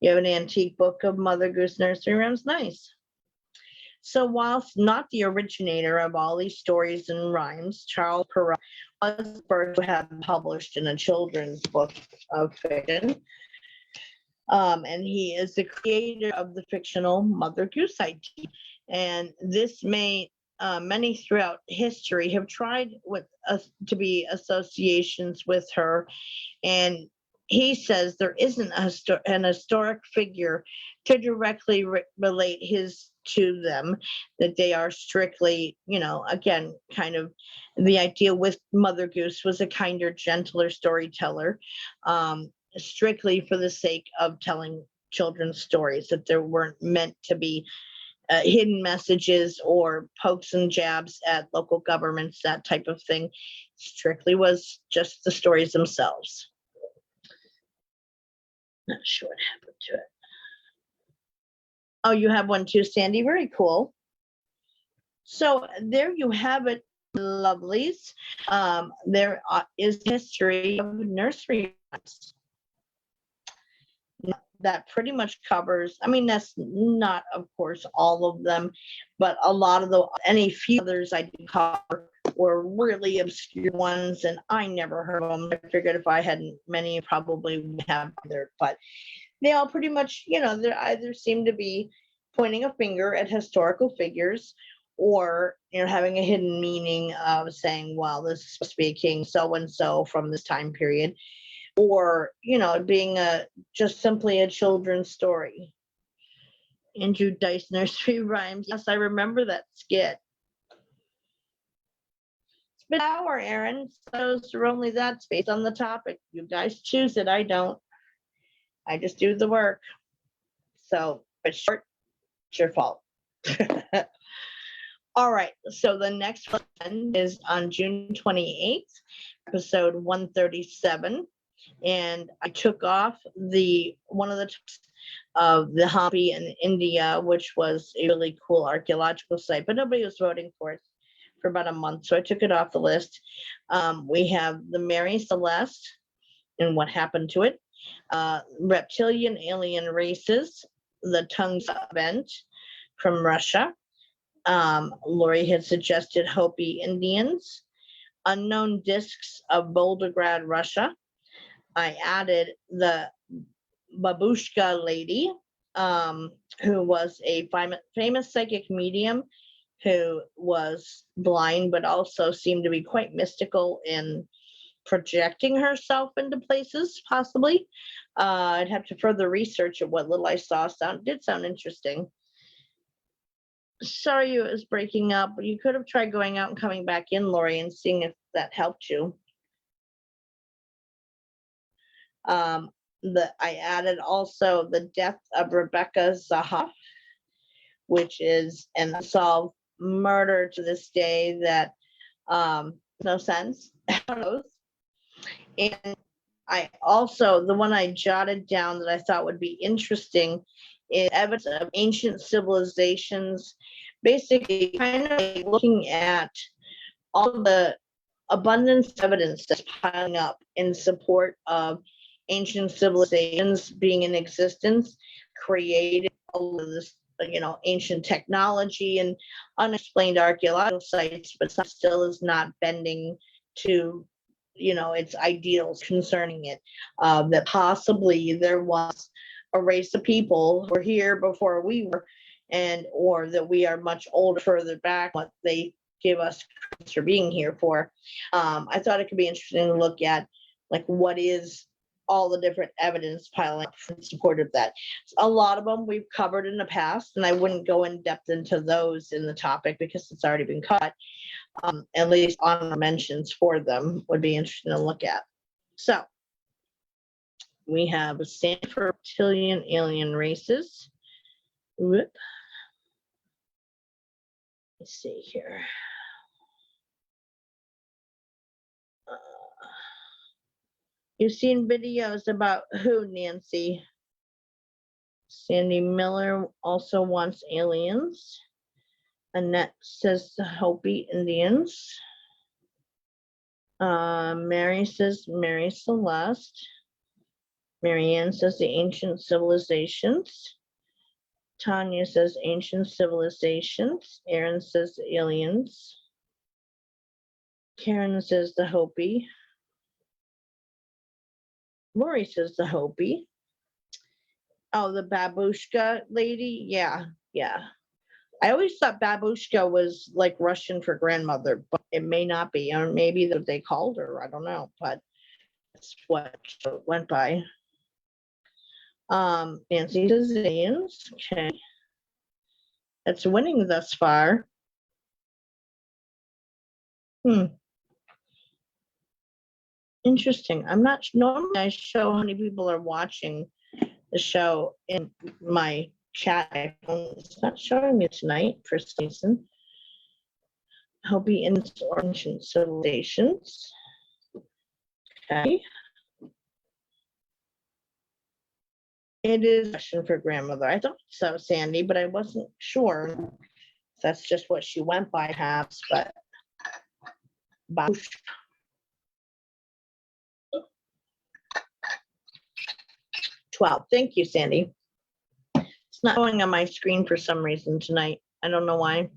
You have an antique book of Mother Goose nursery rhymes? Nice. So whilst not the originator of all these stories and rhymes, Charles Perrault was the first to have published in a children's book of fiction. And he is the creator of the fictional Mother Goose idea. And this many throughout history have tried to be associations with her. And he says there isn't an historic figure to directly relate his to them, that they are strictly, again, kind of the idea with Mother Goose was a kinder, gentler storyteller, strictly for the sake of telling children's stories, that there weren't meant to be hidden messages or pokes and jabs at local governments, that type of thing. Strictly was just the stories themselves. Not sure what happened to it. Oh, you have one too, Sandy. Very cool. So there you have it, lovelies. There is history of nursery rhymes. That pretty much covers, that's not, of course, all of them, but a lot of any few others I did cover were really obscure ones, and I never heard of them. I figured if I hadn't many, probably would have either, but they all pretty much, they either seem to be pointing a finger at historical figures, or, having a hidden meaning of saying, well, this is supposed to be a king so-and-so from this time period, or, being just simply a children's story. Andrew Dice Nursery Rhymes. Yes, I remember that skit. It's been an hour, Aaron. So only that's based on the topic. You guys choose it. I don't. I just do the work. So, but short, it's your fault. All right. So the next one is on June 28th, episode 137. And I took off one of the of the Hampi in India, which was a really cool archaeological site, but nobody was voting for it for about a month, so I took it off the list. We have the Mary Celeste and what happened to it, reptilian alien races, the tongues event from Russia. Lori had suggested Hopi Indians, unknown discs of Volgograd, Russia. I added the Babushka lady, who was a famous psychic medium who was blind, but also seemed to be quite mystical in projecting herself into places, possibly. I'd have to further research at what little I saw. Did sound interesting. Sorry it was breaking up, but you could have tried going out and coming back in, Lori, and seeing if that helped you. I added also the death of Rebecca Zahav, which is an unsolved murder to this day that no sense. And I also, the one I jotted down that I thought would be interesting is evidence of ancient civilizations, basically kind of like looking at all the abundance of evidence that's piling up in support of ancient civilizations being in existence, created all of this, ancient technology and unexplained archaeological sites, but still is not bending to, its ideals concerning it. That possibly there was a race of people who were here before we were, or that we are much older, further back, what they give us for being here for. I thought it could be interesting to look at, like, what is all the different evidence piling up in support of that. A lot of them we've covered in the past, and I wouldn't go in depth into those in the topic because it's already been cut. At least honorable mentions for them would be interesting to look at. So we have a stand for reptilian alien races. Whoop. Let's see here. You've seen videos about who, Nancy? Sandy Miller also wants aliens. Annette says the Hopi Indians. Mary says Mary Celeste. Marianne says the ancient civilizations. Tanya says ancient civilizations. Aaron says the aliens. Karen says the Hopi. Lori says the Hopi. Oh, the babushka lady? Yeah. I always thought babushka was like Russian for grandmother, but it may not be. Or maybe that they called her. I don't know, but that's what it went by. Nancy says aliens. Okay. That's winning thus far. Interesting. I'm not normally I show how many people are watching the show in my chat. It's not showing me tonight for some reason. Hopi in ancient civilizations. Okay. It is a question for grandmother. I thought so, Sandy, but I wasn't sure. That's just what she went by, perhaps, but 12. Thank you, Sandy. It's not showing on my screen for some reason tonight. I don't know why.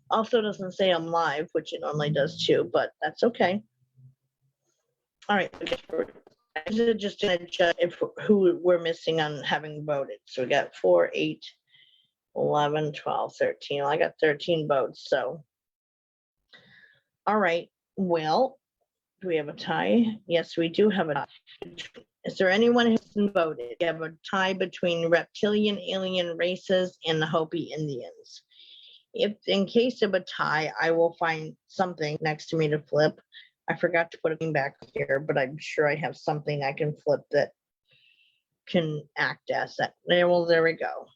Also doesn't say I'm live, which it normally does too, but that's okay. All right. Just gonna judge who we're missing on having voted. So we got 4, 8, 11, 12, 13. Well, I got 13 votes. So, all right. Well, do we have a tie? Yes, we do have a tie. Is there anyone who hasn't voted? We have a tie between reptilian alien races and the Hopi Indians. If in case of a tie, I will find something next to me to flip. I forgot to put it back here, but I'm sure I have something I can flip that can act as that. Well, there we go.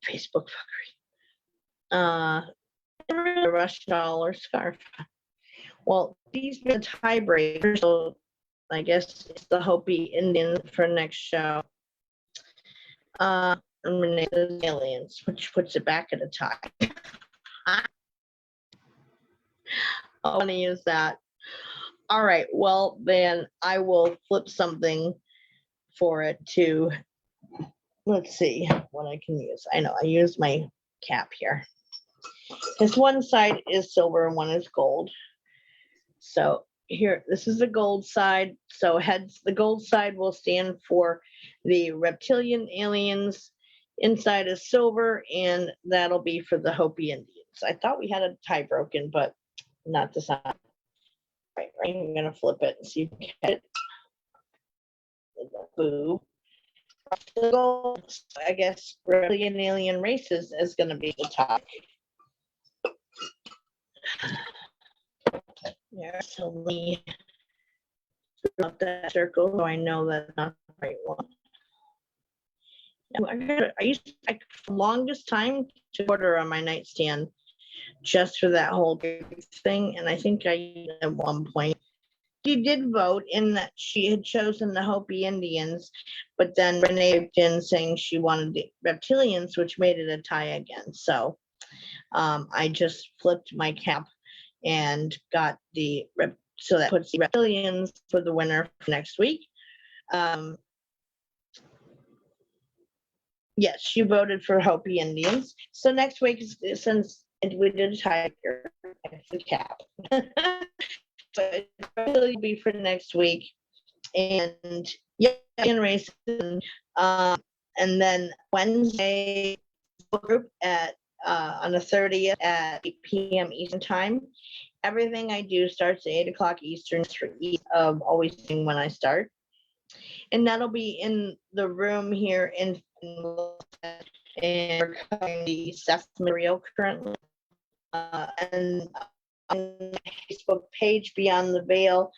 Facebook fuckery. Rush doll or scarf. Well, these are the tiebreakers, so I guess it's the Hopi Indian for next show. Renee says aliens, which puts it back at a tie. I want to use that. All right, well, then I will flip something for it to, let's see what I can use. I know I use my cap here. Because one side is silver and one is gold. So here, this is the gold side. So the gold side will stand for the reptilian aliens. Inside is silver, and that'll be for the Hopi Indians. I thought we had a tie broken, but not this time. Right, I'm gonna flip it and see if we can get it. Boo. The gold, I guess reptilian alien races is gonna be the topic. Yeah, so we up that circle so I know that's not the right one. I used to, for the longest time to order on my nightstand just for that whole thing, and I think I at one point she did vote in that she had chosen the Hopi Indians, but then Renee typed in saying she wanted the reptilians, which made it a tie again. So I just flipped my cap and got the so that puts the reptilians for the winner for next week. Yes, she voted for Hopi Indians. So next week, since we did a tiger, it's the cap. But it'll be for next week. And yeah, in racism. And then Wednesday group at on the 30th at 8 p.m. Eastern time. everything I do starts at 8 o'clock Eastern for ease of always seeing when I start. And that'll be in the room here in and we're covering the Seth material currently. And on the Facebook page Beyond the Veil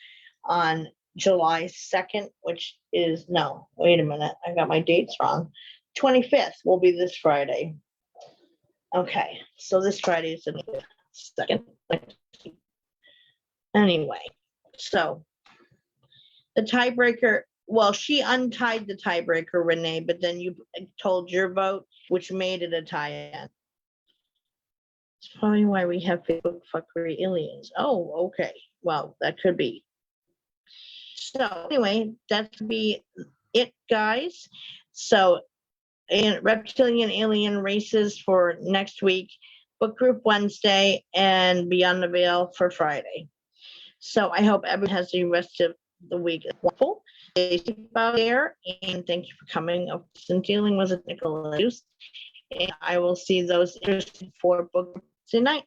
on July 2nd, which is, no, wait a minute, I got my dates wrong. 25th will be this Friday. Okay, so this Friday is the 2nd. Anyway, so the tiebreaker, well, she untied the tiebreaker, Renee, but then you told your vote, which made it a tie-in. It's probably why we have Facebook fuckery aliens. Oh, okay. Well, that could be. So anyway, that's be it, guys. So, and reptilian alien races for next week, book group Wednesday, and Beyond the Veil for Friday. So I hope everyone has the rest of the week wonderful. Stay safe out there, and thank you for coming up and dealing with technical issues. And I will see those interested for book group tonight.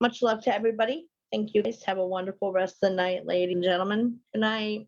Much love to everybody. Thank you guys. Have a wonderful rest of the night, ladies and gentlemen. Good night.